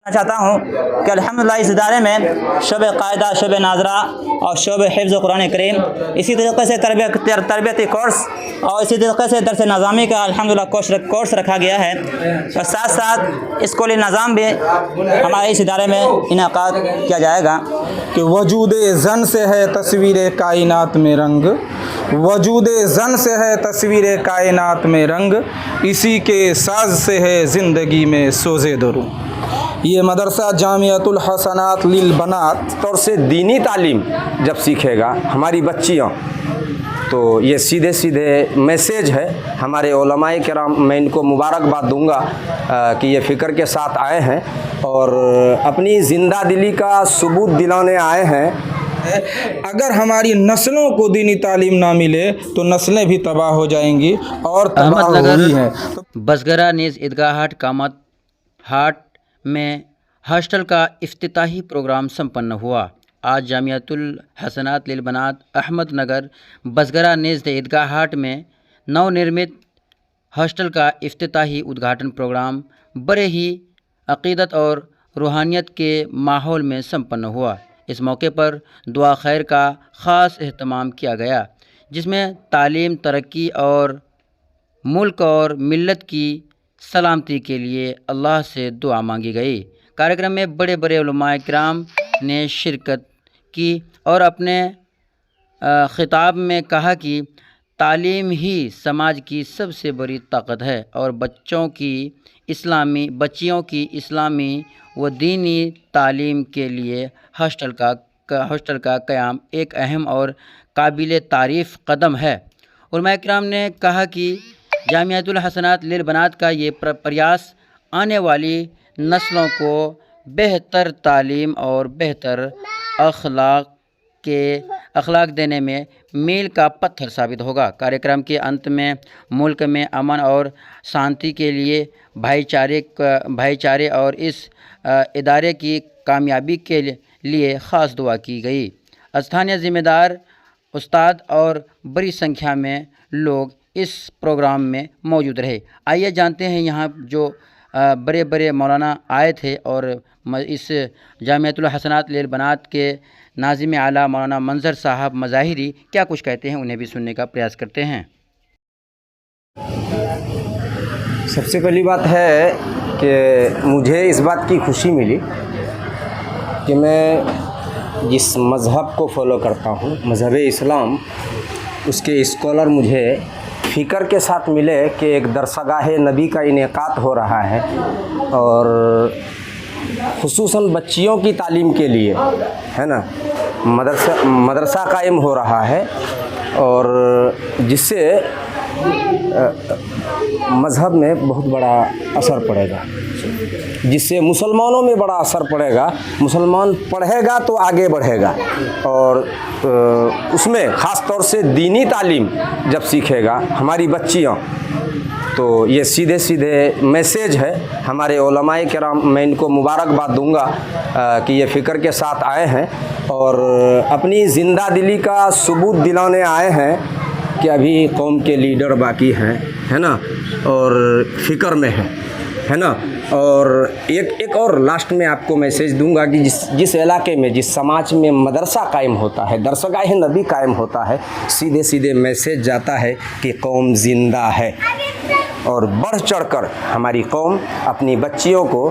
چاہتا ہوں کہ الحمدللہ اس ادارے میں شعبہ قاعدہ، شعبہ ناظرہ اور شعبہ حفظ قرآن کریم، اسی طریقے سے تربیتی کورس اور اسی طریقے سے درس نظامی کا الحمدللہ کورس رکھا گیا ہے، اور ساتھ ساتھ اسکولی نظام بھی ہمارے اس ادارے میں انعقاد کیا جائے گا۔ کہ وجود زن سے ہے تصویر کائنات میں رنگ، وجود زن سے ہے تصویر کائنات میں رنگ، اسی کے ساز سے ہے زندگی میں سوزے دروں۔ یہ مدرسہ جامعۃ الحسنات للبنات طور سے دینی تعلیم جب سیکھے گا ہماری بچیاں، تو یہ سیدھے سیدھے میسیج ہے ہمارے علماء کرام، میں ان کو مبارکباد دوں گا کہ یہ فکر کے ساتھ آئے ہیں اور اپنی زندہ دلی کا ثبوت دلانے آئے ہیں۔ اگر ہماری نسلوں کو دینی تعلیم نہ ملے تو نسلیں بھی تباہ ہو جائیں گی اور تباہ احمد ہوئی نگر ہیں۔ بسگرہ نیز عیدگاہ ہاٹ کامت ہاٹ میں ہاسٹل کا افتتاحی پروگرام سمپن ہوا۔ آج جامعۃ الحسنات للبنات احمد نگر بسگرہ نیز عیدگاہ ہاٹ میں نو نرمت ہاسٹل کا افتتاحی ادگھاٹن پروگرام بڑے ہی عقیدت اور روحانیت کے ماحول میں سمپن ہوا۔ اس موقع پر دعا خیر کا خاص اہتمام کیا گیا، جس میں تعلیم، ترقی اور ملک اور ملت کی سلامتی کے لیے اللہ سے دعا مانگی گئی۔ کارکرم میں بڑے بڑے علماء کرام نے شرکت کی اور اپنے خطاب میں کہا کہ تعلیم ہی سماج کی سب سے بڑی طاقت ہے اور بچیوں کی اسلامی و دینی تعلیم کے لیے ہاسٹل کا قیام ایک اہم اور قابل تعریف قدم ہے۔ علماء کرام نے کہا کہ جامعۃ الحسنات للبنات کا یہ پریاس آنے والی نسلوں کو بہتر تعلیم اور بہتر اخلاق دینے میں میل کا پتھر ثابت ہوگا۔ کارکرم کے انت میں ملک میں امن اور شانتی کے لیے بھائی چارے اور اس ادارے کی کامیابی کے لیے خاص دعا کی گئی۔ استھانیہ ذمہ دار، استاد اور بڑی سنکھیا میں لوگ اس پروگرام میں موجود رہے۔ آئیے جانتے ہیں یہاں جو بڑے بڑے مولانا آئے تھے اور اس جامعۃ الحسنات للبنات کے ناظم اعلیٰ مولانا منظر صاحب مظاہری کیا کچھ کہتے ہیں، انہیں بھی سننے کا پریاس کرتے ہیں۔ سب سے پہلی بات ہے کہ مجھے اس بات کی خوشی ملی کہ میں جس مذہب کو فالو کرتا ہوں، مذہب اسلام، اس کے اسکالر مجھے فکر کے ساتھ ملے کہ ایک درسگاہ نبی کا انعقاد ہو رہا ہے اور خصوصاً بچیوں کی تعلیم کے لیے ہے نا مدرسہ قائم ہو رہا ہے، اور جس سے مذہب میں بہت بڑا اثر پڑے گا، جس سے مسلمانوں میں بڑا اثر پڑے گا۔ مسلمان پڑھے گا تو آگے بڑھے گا، اور اس میں خاص طور سے دینی تعلیم جب سیکھے گا ہماری بچیاں، تو یہ سیدھے سیدھے میسیج ہے ہمارے علماء کرام، میں ان کو مبارکباد دوں گا کہ یہ فکر کے ساتھ آئے ہیں اور اپنی زندہ دلی کا ثبوت دلانے آئے ہیں کہ ابھی قوم کے لیڈر باقی ہیں، ہے نا، اور فکر میں ہے نا۔ اور ایک اور لاسٹ میں آپ کو میسیج دوں گا کہ جس علاقے میں، جس سماج میں مدرسہ قائم ہوتا ہے، درسگاہ نبی قائم ہوتا ہے، سیدھے سیدھے میسیج جاتا ہے کہ قوم زندہ ہے، اور بڑھ چڑھ کر ہماری قوم اپنی بچیوں کو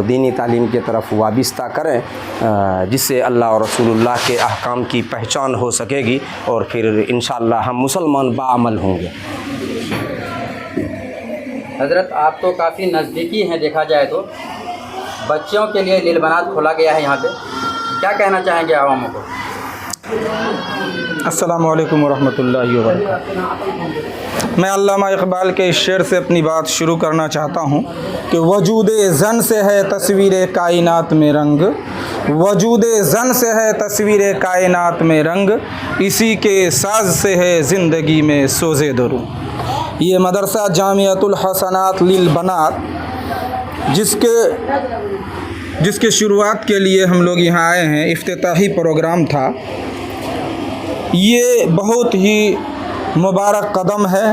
دینی تعلیم کی طرف وابستہ کریں، جس سے اللہ اور رسول اللہ کے احکام کی پہچان ہو سکے گی، اور پھر انشاءاللہ ہم مسلمان باعمل ہوں گے۔ حضرت آپ تو کافی نزدیکی ہیں، دیکھا جائے تو بچیوں کے لیے للبنات کھولا گیا ہے، یہاں پہ کیا کہنا چاہیں گے عواموں کو؟ السلام علیکم ورحمۃ اللہ وبرکاتہ۔ میں علامہ اقبال کے اس شعر سے اپنی بات شروع کرنا چاہتا ہوں کہ وجود زن سے ہے تصویر کائنات میں رنگ، وجود زن سے ہے تصویر کائنات میں رنگ، اسی کے ساز سے ہے زندگی میں سوزے دروں۔ یہ مدرسہ جامعۃ الحسنات للبنات جس کے شروعات کے لیے ہم لوگ یہاں آئے ہیں، افتتاحی پروگرام تھا، یہ بہت ہی مبارک قدم ہے۔